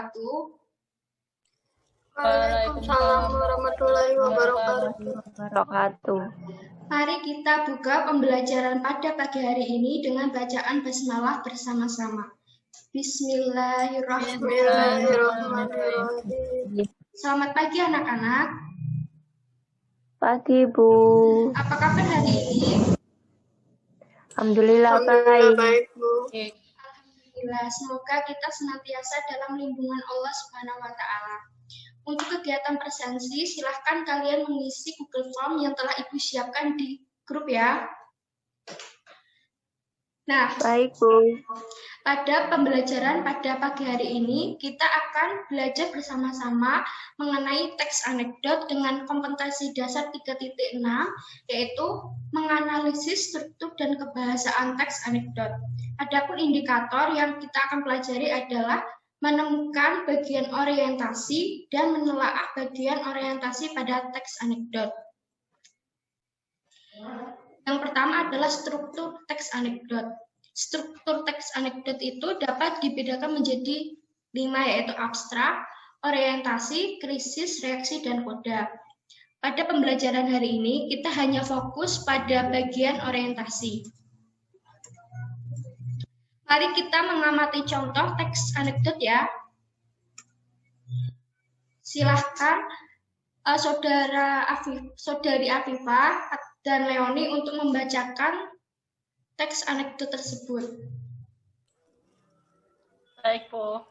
wabarakatuh. Waalaikumsalam warahmatullahi wabarakatuh. Mari kita buka pembelajaran pada pagi hari ini dengan bacaan basmalah bersama-sama. Bismillahirrahmanirrahim. Selamat pagi anak-anak. Pagi, Bu. Apa kabar hari ini? Alhamdulillah baik, Bu. Alhamdulillah, semoga kita senantiasa dalam lindungan Allah Subhanahu wa Ta'ala. Untuk kegiatan presensi, silahkan kalian mengisi Google Form yang telah Ibu siapkan di grup ya. Nah, baik, Bu. Pada pembelajaran pada pagi hari ini, kita akan belajar bersama-sama mengenai teks anekdot dengan kompetensi dasar 3.6, yaitu menganalisis struktur dan kebahasaan teks anekdot. Adapun indikator yang kita akan pelajari adalah menemukan bagian orientasi dan menelaah bagian orientasi pada teks anekdot. Yang pertama adalah struktur teks anekdot. Struktur teks anekdot itu dapat dibedakan menjadi 5, yaitu abstrak, orientasi, krisis, reaksi, dan koda. Pada pembelajaran hari ini, kita hanya fokus pada bagian orientasi. Mari kita mengamati contoh teks anekdot ya. Silahkan saudari Afifah dan Leoni untuk membacakan teks anekdot tersebut. Baik, Bu.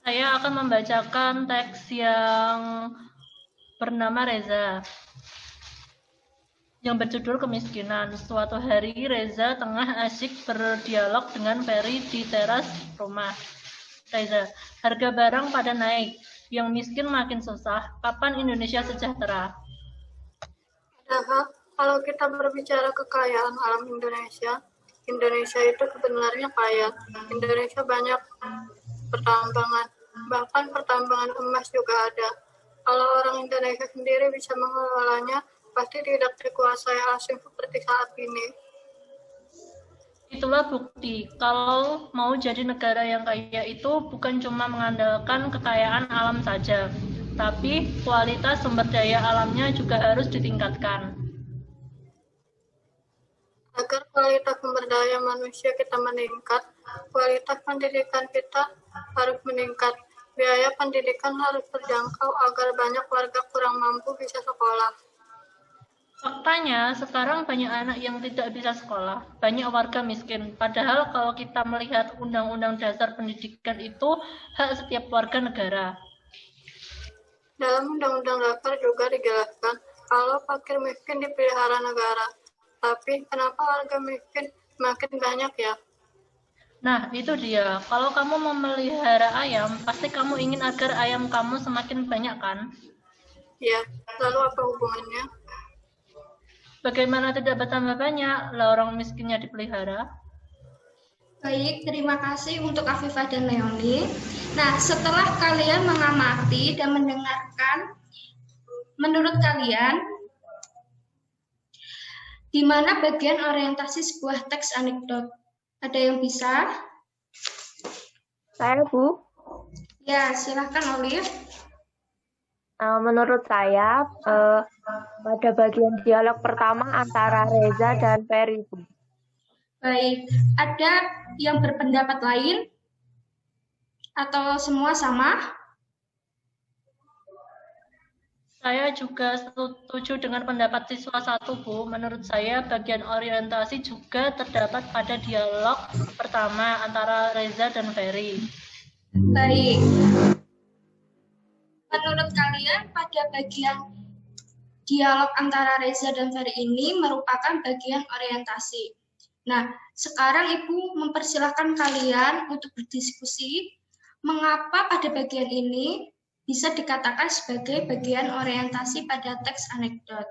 Saya akan membacakan teks yang bernama Reza, yang berjudul Kemiskinan. Suatu hari, Reza tengah asyik berdialog dengan Ferry di teras rumah. Reza, harga barang pada naik, yang miskin makin susah. Kapan Indonesia sejahtera? Padahal kalau kita berbicara kekayaan alam Indonesia itu sebenarnya kaya. Indonesia banyak pertambangan, bahkan pertambangan emas juga ada. Kalau orang Indonesia sendiri bisa mengelolanya, pasti tidak dikuasai asing seperti saat ini. Itulah bukti kalau mau jadi negara yang kaya itu bukan cuma mengandalkan kekayaan alam saja, tapi kualitas sumber daya alamnya juga harus ditingkatkan. Agar kualitas sumber daya manusia kita meningkat, kualitas pendidikan kita harus meningkat. Biaya pendidikan harus terjangkau agar banyak warga kurang mampu bisa sekolah. Faktanya, sekarang banyak anak yang tidak bisa sekolah, banyak warga miskin. Padahal kalau kita melihat Undang-Undang Dasar Pendidikan itu hak setiap warga negara. Dalam Undang-Undang Dasar juga dijelaskan kalau fakir miskin dipelihara negara. Tapi kenapa warga miskin makin banyak ya? Nah, itu dia. Kalau kamu memelihara ayam, pasti kamu ingin agar ayam kamu semakin banyak, kan? Ya, lalu apa hubungannya? Bagaimana tidak bertambah banyak, lah orang miskinnya dipelihara? Baik, terima kasih untuk Afifah dan Leoni. Nah, setelah kalian mengamati dan mendengarkan, menurut kalian, di mana bagian orientasi sebuah teks anekdot? Ada yang bisa? Saya, Bu. Ya, silahkan Olive. Menurut saya, pada bagian dialog pertama antara Reza dan Ferry, Bu. Baik, ada yang berpendapat lain? Atau semua sama? Saya juga setuju dengan pendapat siswa 1, Bu. Menurut saya, bagian orientasi juga terdapat pada dialog pertama antara Reza dan Ferry. Baik. Menurut kalian, pada bagian dialog antara Reza dan Ferry ini merupakan bagian orientasi. Nah, sekarang Ibu mempersilahkan kalian untuk berdiskusi mengapa pada bagian ini bisa dikatakan sebagai bagian orientasi pada teks anekdot.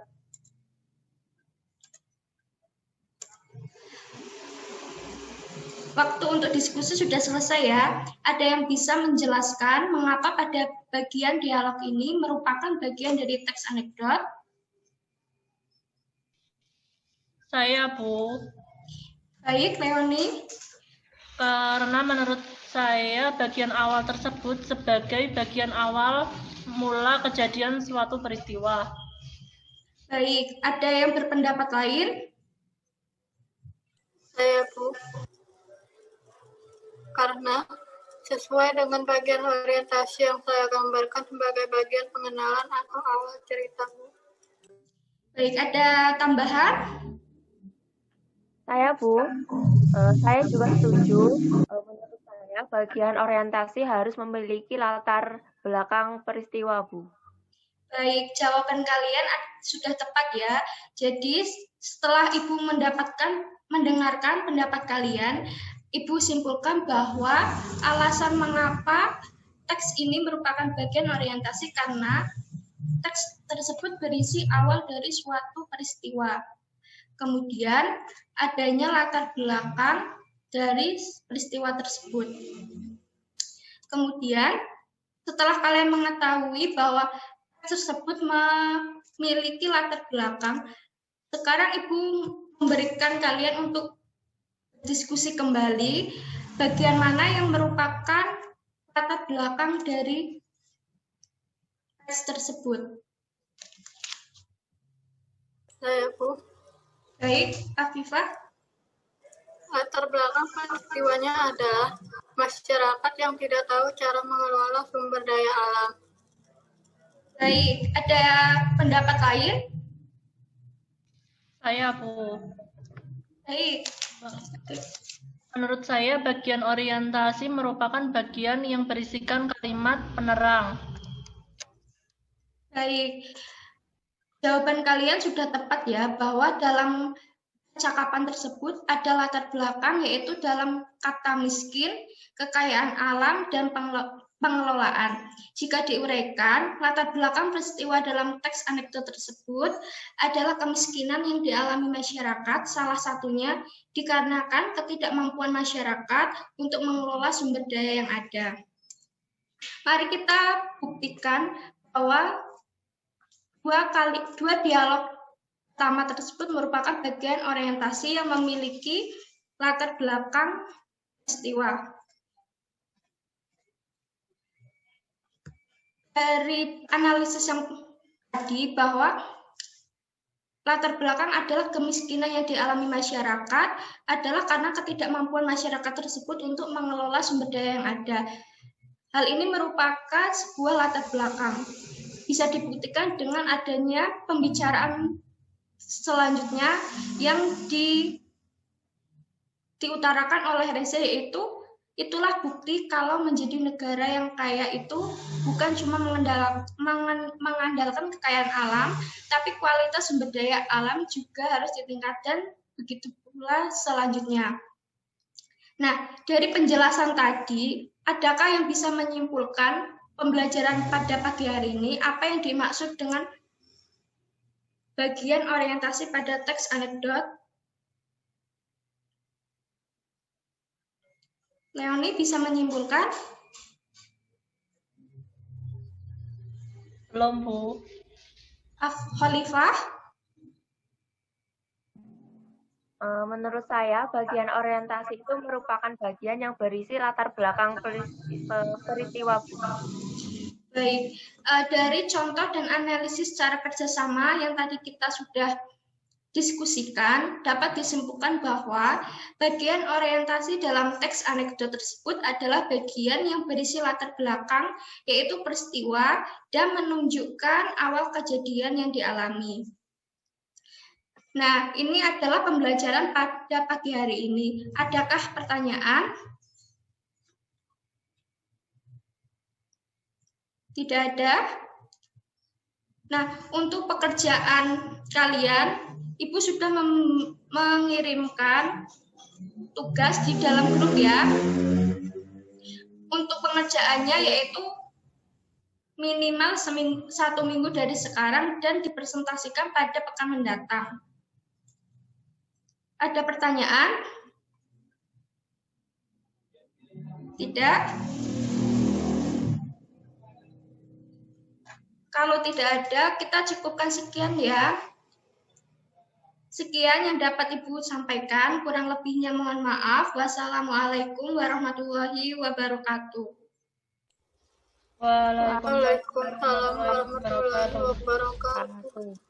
Waktu untuk diskusi sudah selesai ya. Ada yang bisa menjelaskan mengapa pada bagian dialog ini merupakan bagian dari teks anekdot? Saya, Bu. Baik, Leoni. Karena menurut saya bagian awal tersebut sebagai bagian awal mula kejadian suatu peristiwa. Baik, ada yang berpendapat lain? Saya, Bu. Karena sesuai dengan bagian orientasi yang saya gambarkan sebagai bagian pengenalan atau awal cerita, Bu. Baik, ada tambahan? Saya, Bu, saya juga setuju. Menurut saya, bagian orientasi harus memiliki latar belakang peristiwa, Bu. Baik, jawaban kalian sudah tepat ya. Jadi setelah Ibu mendengarkan pendapat kalian, Ibu simpulkan bahwa alasan mengapa teks ini merupakan bagian orientasi karena teks tersebut berisi awal dari suatu peristiwa. Kemudian adanya latar belakang dari peristiwa tersebut. Kemudian setelah kalian mengetahui bahwa tersebut memiliki latar belakang, sekarang Ibu memberikan kalian untuk diskusi kembali bagian mana yang merupakan latar belakang dari teks tersebut. Saya, Bu. Baik, Afifah. Latar belakang peristiwanya adalah masyarakat yang tidak tahu cara mengelola sumber daya alam. Baik, ada pendapat lain? Saya, Bu. Baik. Menurut saya, bagian orientasi merupakan bagian yang berisikan kalimat penerang. Baik. Jawaban kalian sudah tepat ya, bahwa dalam percakapan tersebut ada latar belakang, yaitu dalam kata miskin, kekayaan alam, dan pengelolaan. Jika diuraikan, latar belakang peristiwa dalam teks anekdot tersebut adalah kemiskinan yang dialami masyarakat, salah satunya dikarenakan ketidakmampuan masyarakat untuk mengelola sumber daya yang ada. Mari kita buktikan bahwa dua dialog pertama tersebut merupakan bagian orientasi yang memiliki latar belakang peristiwa. Dari analisis yang tadi bahwa latar belakang adalah kemiskinan yang dialami masyarakat adalah karena ketidakmampuan masyarakat tersebut untuk mengelola sumber daya yang ada. Hal ini merupakan sebuah latar belakang. Bisa dibuktikan dengan adanya pembicaraan selanjutnya yang diutarakan oleh Reza, yaitu itulah bukti kalau menjadi negara yang kaya itu bukan cuma mengandalkan kekayaan alam, tapi kualitas sumber daya alam juga harus ditingkatkan, begitu pula selanjutnya. Nah, dari penjelasan tadi, adakah yang bisa menyimpulkan pembelajaran pada pagi hari ini apa yang dimaksud dengan bagian orientasi pada teks anekdot? Leoni bisa menyimpulkan? Belum, Bu. Khalifah? Menurut saya, bagian orientasi itu merupakan bagian yang berisi latar belakang peristiwa, Bu. Baik, dari contoh dan analisis cara kerjasama yang tadi kita sudah diskusikan, dapat disimpulkan bahwa bagian orientasi dalam teks anekdot tersebut adalah bagian yang berisi latar belakang, yaitu peristiwa, dan menunjukkan awal kejadian yang dialami. Nah, ini adalah pembelajaran pada pagi hari ini. Adakah pertanyaan? Tidak ada? Nah, untuk pekerjaan kalian, Ibu sudah mengirimkan tugas di dalam grup ya. Untuk pengerjaannya yaitu minimal 1 minggu dari sekarang dan dipresentasikan pada pekan mendatang. Ada pertanyaan? Tidak? Kalau tidak ada, kita cukupkan sekian ya. Sekian yang dapat Ibu sampaikan. Kurang lebihnya mohon maaf. Wassalamualaikum warahmatullahi wabarakatuh. Waalaikumsalam warahmatullahi wabarakatuh.